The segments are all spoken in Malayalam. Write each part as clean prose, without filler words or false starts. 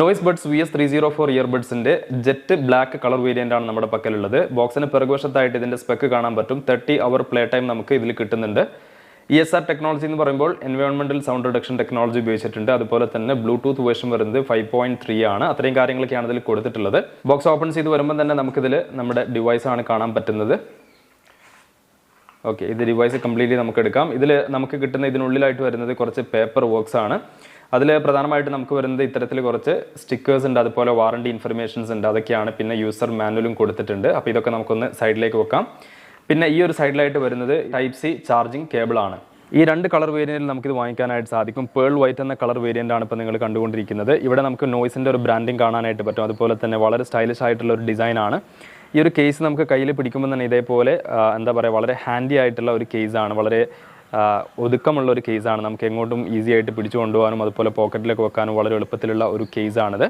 𝗏𝗔𝗿 VS304 ഇയർബഡ്സിന്റെ ജെറ്റ് ബ്ലാക്ക് കളർ വേരിയന്റ് ആണ് നമ്മുടെ പക്കലുള്ളത്. ബോക്സിന് പിറകുവശത്തായിട്ട് ഇതിന്റെ സ്പെക്ക് കാണാൻ പറ്റും. 30 അവർ പ്ലേ ടൈം നമുക്ക് ഇതിൽ കിട്ടുന്നുണ്ട്. ESR ടെക്നോളജി എന്ന് പറയുമ്പോൾ എൻവയോൺമെന്റൽ സൗണ്ട് റിഡക്ഷൻ ടെക്നോളജി ഉപയോഗിച്ചിട്ടുണ്ട്. അതുപോലെ തന്നെ ബ്ലൂടൂത്ത് വേർഷൻ വരുന്നത് 5.3 ആണ്. അത്രയും കാര്യങ്ങളൊക്കെയാണ് ഇതിൽ കൊടുത്തിട്ടുള്ളത്. ബോക്സ് ഓപ്പൺ ചെയ്ത് വരുമ്പോൾ തന്നെ നമുക്കിതിൽ നമ്മുടെ ഡിവൈസ് ആണ് കാണാൻ പറ്റുന്നത്. ഓക്കെ, ഇത് ഡിവൈസ് കംപ്ലീറ്റ്ലി നമുക്ക് എടുക്കാം. ഇതിൽ നമുക്ക് കിട്ടുന്ന ഇതിനുള്ളിലായിട്ട് വരുന്നത് കുറച്ച് പേപ്പർ വർക്ക്സ് ആണ്. അതിൽ പ്രധാനമായിട്ട് നമുക്ക് വരുന്നത് ഇത്തരത്തിൽ കുറച്ച് സ്റ്റിക്കേഴ്സ് ഉണ്ട്, അതുപോലെ വാറണ്ടി ഇൻഫർമേഷൻസ് ഉണ്ട്, അതൊക്കെയാണ്. പിന്നെ യൂസർ മാനുവലും കൊടുത്തിട്ടുണ്ട്. അപ്പോൾ ഇതൊക്കെ നമുക്കൊന്ന് സൈഡിലേക്ക് വെക്കാം. പിന്നെ ഈ ഒരു സൈഡിലായിട്ട് വരുന്നത് 𝗙𝗕𝗂𝗏 ചാർജിങ് കേബിൾ ആണ്. ഈ രണ്ട് കളർ വേരിയന്റിൽ നമുക്കിത് വാങ്ങിക്കാനായിട്ട് സാധിക്കും. പേൾ വൈറ്റ് എന്ന കളർ വേരിയന്റ് ആണ് ഇപ്പോൾ നിങ്ങൾ കണ്ടുകൊണ്ടിരിക്കുന്നത്. ഇവിടെ നമുക്ക് നോയ്സിന്റെ ഒരു ബ്രാൻഡിങ് കാണാനായിട്ട് പറ്റും. അതുപോലെ തന്നെ വളരെ സ്റ്റൈലിഷ് ആയിട്ടുള്ള ഒരു ഡിസൈൻ ആണ്. ഈ ഒരു കേസ് നമുക്ക് കയ്യിൽ പിടിക്കുമ്പോൾ തന്നെ ഇതേപോലെ എന്താ പറയുക, വളരെ ഹാൻഡി ആയിട്ടുള്ള ഒരു കേസാണ്. വളരെ ഒതുക്കമുള്ള ഒരു കേസാണ്. നമുക്ക് എങ്ങോട്ടും ഈസി ആയിട്ട് പിടിച്ചു കൊണ്ടുപോകാനും അതുപോലെ പോക്കറ്റിലേക്ക് വെക്കാനും വളരെ എളുപ്പത്തിലുള്ള ഒരു കേസാണിത്.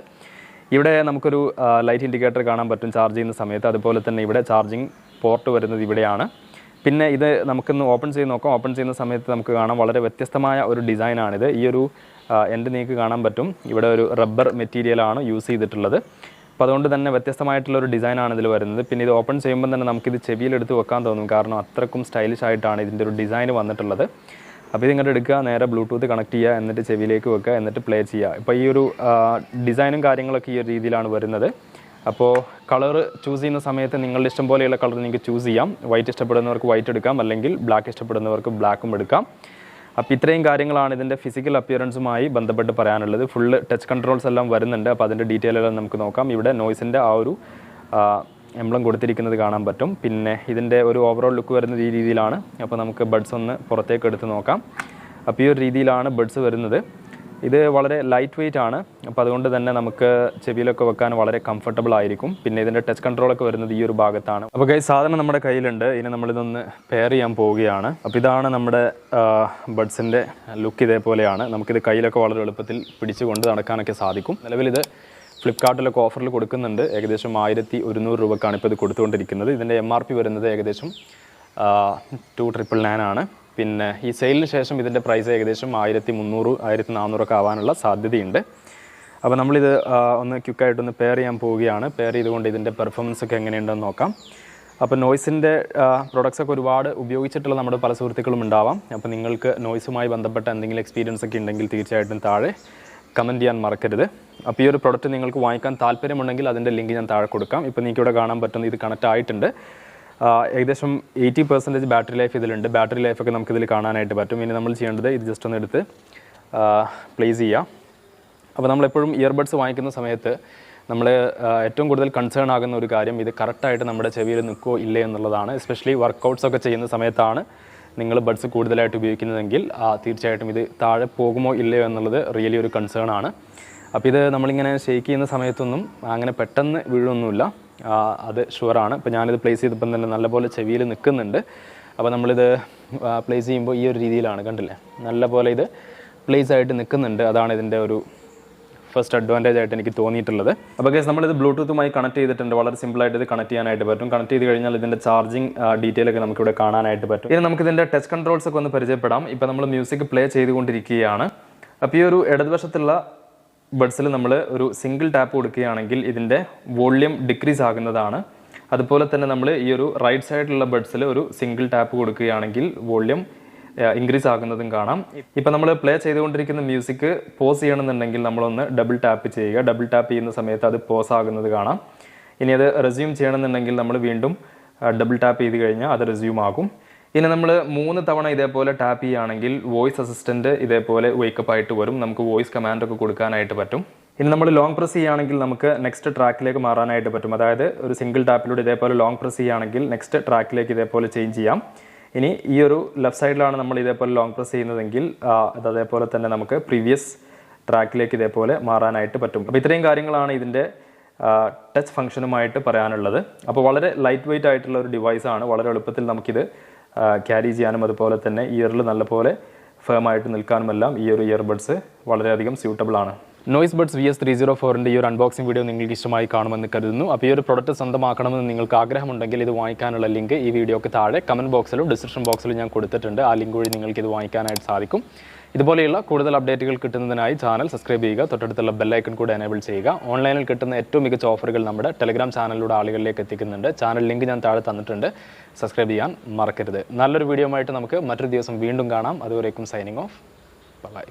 ഇവിടെ നമുക്കൊരു ലൈറ്റ് ഇൻഡിക്കേറ്റർ കാണാൻ പറ്റും ചാർജ് ചെയ്യുന്ന സമയത്ത്. അതുപോലെ തന്നെ ഇവിടെ ചാർജിങ് പോർട്ട് വരുന്നത് ഇവിടെയാണ്. പിന്നെ ഇത് നമുക്കൊന്ന് ഓപ്പൺ ചെയ്ത് നോക്കാം. ഓപ്പൺ ചെയ്യുന്ന സമയത്ത് നമുക്ക് കാണാം വളരെ വ്യത്യസ്തമായ ഒരു ഡിസൈനാണിത്. ഈ ഒരു എൻഡ് നിങ്ങൾക്ക് കാണാൻ പറ്റും. ഇവിടെ ഒരു റബ്ബർ മെറ്റീരിയലാണ് യൂസ് ചെയ്തിട്ടുള്ളത്. അപ്പോൾ അതുകൊണ്ട് തന്നെ വ്യത്യസ്തമായിട്ടുള്ളൊരു ഡിസൈനാണ് ഇതിൽ വരുന്നത്. പിന്നെ ഇത് ഓപ്പൺ ചെയ്യുമ്പോൾ തന്നെ നമുക്കിത് ചെവിയിലെടുത്ത് വെക്കാൻ തോന്നും, കാരണം അത്രക്കും സ്റ്റൈലിഷ് ആയിട്ടാണ് ഇതിൻ്റെ ഒരു ഡിസൈൻ വന്നിട്ടുള്ളത്. അപ്പോൾ ഇതിങ്ങോട്ട് എടുക്കുക, നേരെ ബ്ലൂടൂത്ത് കണക്ട് ചെയ്യുക, എന്നിട്ട് ചെവിയിലേക്ക് വെക്കുക, എന്നിട്ട് പ്ലേ ചെയ്യുക. ഇപ്പോൾ ഈ ഒരു ഡിസൈനും കാര്യങ്ങളൊക്കെ ഈ ഒരു രീതിയിലാണ് വരുന്നത്. അപ്പോൾ കളർ ചൂസ് ചെയ്യുന്ന സമയത്ത് നിങ്ങളുടെ ഇഷ്ടം പോലെയുള്ള കളർ നിങ്ങൾക്ക് ചൂസ് ചെയ്യാം. വൈറ്റ് ഇഷ്ടപ്പെടുന്നവർക്ക് വൈറ്റ് എടുക്കാം, അല്ലെങ്കിൽ ബ്ലാക്ക് ഇഷ്ടപ്പെടുന്നവർക്ക് ബ്ലാക്കും എടുക്കാം. അപ്പോൾ ഇത്രയും കാര്യങ്ങളാണ് ഇതിൻ്റെ ഫിസിക്കൽ അപ്പിയറൻസുമായി ബന്ധപ്പെട്ട് പറയാനുള്ളത്. ഫുള്ള് ടച്ച് കൺട്രോൾസ് എല്ലാം വരുന്നുണ്ട്. അപ്പോൾ അതിൻ്റെ ഡീറ്റെയിൽ എല്ലാം നമുക്ക് നോക്കാം. ഇവിടെ നോയ്സിൻ്റെ ആ ഒരു എംബ്ലം കൊടുത്തിരിക്കുന്നത് കാണാൻ പറ്റും. പിന്നെ ഇതിൻ്റെ ഒരു ഓവറോൾ ലുക്ക് വരുന്നത് ഈ രീതിയിലാണ്. അപ്പോൾ നമുക്ക് ബഡ്സ് ഒന്ന് പുറത്തേക്ക് എടുത്ത് നോക്കാം. അപ്പോൾ ഈ ഒരു രീതിയിലാണ് ബഡ്സ് വരുന്നത്. ഇത് വളരെ ലൈറ്റ് വെയിറ്റ് ആണ്. അപ്പോൾ അതുകൊണ്ട് തന്നെ നമുക്ക് ചെവിയിലൊക്കെ വെക്കാൻ വളരെ കംഫർട്ടബിൾ ആയിരിക്കും. പിന്നെ ഇതിൻ്റെ ടച്ച് കൺട്രോളൊക്കെ വരുന്നത് ഈ ഒരു ഭാഗത്താണ്. അപ്പോൾ സാധനം നമ്മുടെ കയ്യിലുണ്ട്. ഇനി നമ്മളിതൊന്ന് പെയർ ചെയ്യാൻ പോവുകയാണ്. അപ്പോൾ ഇതാണ് നമ്മുടെ ബഡ്സിൻ്റെ ലുക്ക്. ഇതേപോലെയാണ്. നമുക്കിത് കയ്യിലൊക്കെ വളരെ എളുപ്പത്തിൽ പിടിച്ചുകൊണ്ട് നടക്കാനൊക്കെ സാധിക്കും. നിലവിൽ ഇത് ഫ്ലിപ്കാർട്ടിലൊക്കെ ഓഫറിൽ കൊടുക്കുന്നുണ്ട്. ഏകദേശം 1100 രൂപക്കാണ് ഇപ്പോൾ ഇത് കൊടുത്തുകൊണ്ടിരിക്കുന്നത്. ഇതിൻ്റെ MRP വരുന്നത് ഏകദേശം 2399 ആണ്. പിന്നെ ഈ സെയിലിന് ശേഷം ഇതിൻ്റെ പ്രൈസ് ഏകദേശം 1300 1400 ഒക്കെ ആവാനുള്ള സാധ്യതയുണ്ട്. അപ്പോൾ നമ്മളിത് ഒന്ന് ക്വിക്കായിട്ടൊന്ന് പെയർ ചെയ്യാൻ പോവുകയാണ്. പെയർ ചെയ്തുകൊണ്ട് ഇതിൻ്റെ പെർഫോമൻസ് ഒക്കെ എങ്ങനെയുണ്ടെന്ന് നോക്കാം. അപ്പോൾ നോയ്സിൻ്റെ പ്രൊഡക്ട്സ് ഒക്കെ ഒരുപാട് ഉപയോഗിച്ചിട്ടുള്ള നമ്മുടെ പല സുഹൃത്തുക്കളും ഉണ്ടാവാം. അപ്പോൾ നിങ്ങൾക്ക് നോയ്സുമായി ബന്ധപ്പെട്ട എന്തെങ്കിലും എക്സ്പീരിയൻസ് ഒക്കെ ഉണ്ടെങ്കിൽ തീർച്ചയായിട്ടും താഴെ കമൻറ്റ് ചെയ്യാൻ മറക്കരുത്. അപ്പോൾ ഈ ഒരു പ്രൊഡക്റ്റ് നിങ്ങൾക്ക് വാങ്ങിക്കാൻ താല്പര്യമുണ്ടെങ്കിൽ അതിൻ്റെ ലിങ്ക് ഞാൻ താഴെ കൊടുക്കാം. ഇപ്പോൾ നിങ്ങൾക്ക് ഇവിടെ കാണാൻ പറ്റുന്നത് ഇത് കണക്റ്റ് ആയിട്ടുണ്ട്. ഏകദേശം 80% ബാറ്ററി ലൈഫ് ഇതിലുണ്ട്. ബാറ്ററി ലൈഫൊക്കെ നമുക്കിതിൽ കാണാനായിട്ട് പറ്റും. ഇനി നമ്മൾ ചെയ്യേണ്ടത് ഇത് ജസ്റ്റ് ഒന്ന് എടുത്ത് പ്ലേസ് ചെയ്യാം. അപ്പോൾ നമ്മളെപ്പോഴും ഇയർബഡ്സ് വാങ്ങിക്കുന്ന സമയത്ത് നമ്മൾ ഏറ്റവും കൂടുതൽ കൺസേൺ ആകുന്ന ഒരു കാര്യം ഇത് കറക്റ്റായിട്ട് നമ്മുടെ ചെവിയിൽ നിൽക്കുമോ ഇല്ലേ എന്നുള്ളതാണ്. എസ്പെഷ്യലി വർക്കൗട്ട്സ് ഒക്കെ ചെയ്യുന്ന സമയത്താണ് നിങ്ങൾ ബഡ്സ് കൂടുതലായിട്ട് ഉപയോഗിക്കുന്നതെങ്കിൽ തീർച്ചയായിട്ടും ഇത് താഴെ പോകുമോ ഇല്ലയോ എന്നുള്ളത് റിയലി ഒരു കൺസേൺ ആണ്. അപ്പോൾ ഇത് നമ്മളിങ്ങനെ ഷേക്ക് ചെയ്യുന്ന സമയത്തൊന്നും അങ്ങനെ പെട്ടെന്ന് വീഴൊന്നുമില്ല, അത് ഷുവറാണ്. ഇപ്പോൾ ഞാനിത് പ്ലേസ് ചെയ്തപ്പം തന്നെ നല്ലപോലെ ചെവിയിൽ നിൽക്കുന്നുണ്ട്. അപ്പോൾ നമ്മളിത് പ്ലേസ് ചെയ്യുമ്പോൾ ഈ ഒരു രീതിയിലാണ്, കണ്ടില്ലേ, നല്ലപോലെ ഇത് പ്ലേസ് ആയിട്ട് നിൽക്കുന്നുണ്ട്. അതാണ് ഇതിൻ്റെ ഒരു ഫസ്റ്റ് അഡ്വാൻറ്റേജ് ആയിട്ട് എനിക്ക് തോന്നിയിട്ടുള്ളത്. അപ്പോൾ നമ്മളിത് ബ്ലൂടൂത്തുമായി കണക്ട് ചെയ്തിട്ടുണ്ട്. വളരെ സിമ്പിളായിട്ട് ഇത് കണക്ട് ചെയ്യാനായിട്ട് പറ്റും. കണക്ട് ചെയ്ത് കഴിഞ്ഞാൽ ഇതിൻ്റെ ചാർജിങ് ഡീറ്റെയിൽ ഒക്കെ നമുക്കിവിടെ കാണാനായിട്ട് പറ്റും. ഇനി നമുക്കിതിൻ്റെ ടച്ച് കൺട്രോൾസ് ഒക്കെ ഒന്ന് പരിചയപ്പെടാം. ഇപ്പോൾ നമ്മൾ മ്യൂസിക് പ്ലേ ചെയ്തുകൊണ്ടിരിക്കുകയാണ്. അപ്പോൾ ഈ ഒരു ഇടതുവശത്തുള്ള ബഡ്സിൽ നമ്മൾ ഒരു സിംഗിൾ ടാപ്പ് കൊടുക്കുകയാണെങ്കിൽ ഇതിൻ്റെ വോള്യൂം ഡിക്രീസ് ആകുന്നതാണ്. അതുപോലെ തന്നെ നമ്മൾ ഈ ഒരു റൈറ്റ് സൈഡിലുള്ള ബഡ്സിൽ ഒരു സിംഗിൾ ടാപ്പ് കൊടുക്കുകയാണെങ്കിൽ വോള്യൂം ഇൻക്രീസ് ആകുന്നതും കാണാം. ഇപ്പോൾ നമ്മൾ പ്ലേ ചെയ്തുകൊണ്ടിരിക്കുന്ന മ്യൂസിക് പോസ് ചെയ്യണമെന്നുണ്ടെങ്കിൽ നമ്മളൊന്ന് ഡബിൾ ടാപ്പ് ചെയ്യുക. ഡബിൾ ടാപ്പ് ചെയ്യുന്ന സമയത്ത് അത് പോസ് ആകുന്നത് കാണാം. ഇനി അത് റെസ്യൂം ചെയ്യണമെന്നുണ്ടെങ്കിൽ നമ്മൾ വീണ്ടും ഡബിൾ ടാപ്പ് ചെയ്ത് കഴിഞ്ഞാൽ അത് റെസ്യൂം ആകും. ഇനി നമ്മൾ 3 തവണ ഇതേപോലെ ടാപ്പ് ചെയ്യുകയാണെങ്കിൽ വോയിസ് അസിസ്റ്റൻറ്റ് ഇതേപോലെ വേക്കപ്പ് ആയിട്ട് വരും. നമുക്ക് വോയിസ് കമാൻഡൊക്കെ കൊടുക്കാനായിട്ട് പറ്റും. ഇനി നമ്മൾ ലോങ് പ്രസ് ചെയ്യുകയാണെങ്കിൽ നമുക്ക് നെക്സ്റ്റ് ട്രാക്കിലേക്ക് മാറാനായിട്ട് പറ്റും. അതായത് ഒരു സിംഗിൾ ടാപ്പിലൂടെ ഇതേപോലെ ലോങ് പ്രസ് ചെയ്യുകയാണെങ്കിൽ നെക്സ്റ്റ് ട്രാക്കിലേക്ക് ഇതേപോലെ ചേഞ്ച് ചെയ്യാം. ഇനി ഈ ഒരു ലെഫ്റ്റ് സൈഡിലാണ് നമ്മൾ ഇതേപോലെ ലോങ് പ്രസ് ചെയ്യുന്നതെങ്കിൽ അതേപോലെ തന്നെ നമുക്ക് പ്രീവിയസ് ട്രാക്കിലേക്ക് ഇതേപോലെ മാറാനായിട്ട് പറ്റും. അപ്പോൾ ഇത്രയും കാര്യങ്ങളാണ് ഇതിൻ്റെ ടച്ച് ഫംഗ്ഷനുമായിട്ട് പറയാനുള്ളത്. അപ്പോൾ വളരെ ലൈറ്റ് വെയിറ്റ് ആയിട്ടുള്ള ഒരു ഡിവൈസാണ്. വളരെ എളുപ്പത്തിൽ നമുക്കിത് ക്യാരി ചെയ്യാനും അതുപോലെ തന്നെ ഇയറിൽ നല്ലപോലെ ഫേമായിട്ട് നിൽക്കാനുമെല്ലാം ഈ ഒരു ഇയർബഡ്സ് വളരെയധികം സ്യൂട്ടബിൾ ആണ്. 𝗏𝗔𝗿 VS304 ഈ ഒരു അൺബോക്സിംഗ് വീഡിയോ നിങ്ങൾക്ക് ഇഷ്ടമായി കാണുമെന്ന് കരുതുന്നു. അപ്പോൾ ഈ ഒരു പ്രൊഡക്റ്റ് സ്വന്തമാക്കണമെന്ന് നിങ്ങൾക്ക് ആഗ്രഹമുണ്ടെങ്കിൽ ഇത് വാങ്ങിക്കാനുള്ള ലിങ്ക് ഈ വീഡിയോക്ക് താഴെ കമൻറ്റ് ബോക്സിലും ഡിസ്ക്രിപ്ഷൻ ബോക്സിലും ഞാൻ കൊടുത്തിട്ടുണ്ട്. ആ ലിങ്ക് വഴി നിങ്ങൾക്ക് ഇത് വാങ്ങിക്കാനായിട്ട് സാധിക്കും. ഇതുപോലെയുള്ള കൂടുതൽ അപ്ഡേറ്റുകൾ കിട്ടുന്നതിനായി ചാനൽ സബ്സ്ക്രൈബ് ചെയ്യുക, തൊട്ടടുത്തുള്ള ബെൽ ഐക്കൺ കൂടെ എനേബിൾ ചെയ്യുക. ഓൺലൈനിൽ കിട്ടുന്ന ഏറ്റവും മികച്ച ഓഫറുകൾ നമ്മുടെ ടെലഗ്രാം ചാനലിലൂടെ ആളുകളിലേക്ക് എത്തിക്കുന്നുണ്ട്. ചാനൽ ലിങ്ക് ഞാൻ താഴെ തന്നിട്ടുണ്ട്, സബ്സ്ക്രൈബ് ചെയ്യാൻ മറക്കരുത്. നല്ലൊരു വീഡിയോ ആയിട്ട് നമുക്ക് മറ്റൊരു ദിവസം വീണ്ടും കാണാം. അതുവരേക്കും സൈനിങ് ഓഫ്. ബൈ.